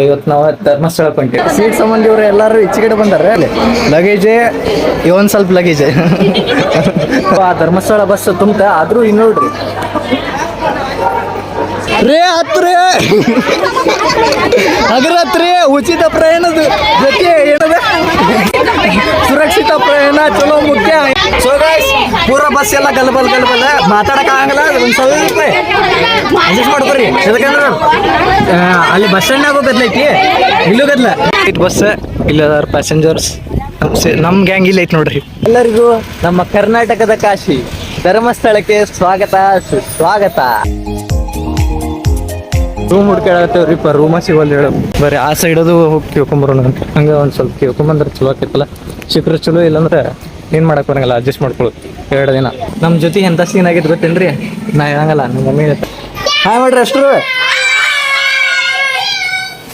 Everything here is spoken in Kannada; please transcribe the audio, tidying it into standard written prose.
ಇವತ್ತು ನಾವು ಧರ್ಮಸ್ಥಳ ಕೊಂಡ್ರಿ ಸೀಟ್ ಸಂಬಂಧಿ ಇವರು ಎಲ್ಲರೂ ಈಚೆ ಕಡೆ ಬಂದಾರೆ ಅಲ್ಲಿ ಲಗೇಜ್ ಇವನ್ ಸ್ವಲ್ಪ ಲಗೇಜ್ ಆ ಧರ್ಮಸ್ಥಳ ಬಸ್ ತುಂಬ ಆದ್ರೂ ಇನ್ನು ನೋಡ್ರಿ ರೇ ಹತ್ರಿ ಅದ್ರ ಹತ್ರಿ ಉಚಿತ ಪ್ರಯಾಣದ ಜೊತೆ ಏನದ ಸುರಕ್ಷಿತ ಪ್ರಯಾಣ ಚಲೋ ಮುಖ್ಯ. ಸೊ ಗೈಸ್ ಪೂರ ಬಸ್ ಎಲ್ಲ ಗಲ್ಬಲ್ ಮಾತಾಡಕ್ ಆಗಲ್ಲ, ಒಂದ್ ಸ್ವಲ್ಪ ಅಡ್ಜಸ್ಟ್ ಮಾಡ್ಕೊರಿ. ಯಾಕಂದ್ರೆ ಅಲ್ಲಿ ಬಸ್ ಸ್ಟ್ಯಾಂಡ್ ಗದ್ಲೈತಿ, ಇಲ್ಲೂ ಗದ್ಲ ಬಸ್ ಇಲ್ಲದಾರ ಪ್ಯಾಸೆಂಜರ್ಸ್ ನಮ್ ಗ್ಯಾಂಗ್ ಇಲ್ಲ ಐತಿ ನೋಡ್ರಿ. ಎಲ್ಲರಿಗೂ ನಮ್ಮ ಕರ್ನಾಟಕದ ಕಾಶಿ ಧರ್ಮಸ್ಥಳಕ್ಕೆ ಸ್ವಾಗತ ಸುಸ್ವಾಗತ. ರೂಮ್ ಹುಡ್ಕಾಡತ್ತೇವ್ರಿ, ರೂಮ ಸಿಗೋಲ್ ಹೇಳ ಬರೀ ಆ ಸೈಡ್ ಅದು ಹೋಗಿ ಕೇಳ್ಕೊಂಬರೋಣ ಅಂತ. ಹಂಗ ಒಂದ್ ಸ್ವಲ್ಪ ಕೇಳ್ಕೊಂಬಂದ್ರೆ ಚಲೋ ಆಕೈತಲ್ಲ. ಸಿಕ್ಕ್ರೆ ಚಲೋ, ಇಲ್ಲಾಂದ್ರೆ ಏನ್ ಮಾಡಕ್ ಬರಂಗಲ್ಲ, ಅಡ್ಜಸ್ಟ್ ಮಾಡ್ಕೊಳ್ಳೋದು 2 ದಿನ. ನಮ್ ಜೊತೆ ಎಂತ ಸೀನ್ ಆಗಿದ್ ಗೊತ್ತೇನ್ರಿ, ನಾ ಹೇಳಂಗಲ್ಲ. ನಮ್ಮ ಮಮ್ಮಿ ಹಾಯ್ ಮಾಡ್ರಿ ಅಷ್ಟ್ರು.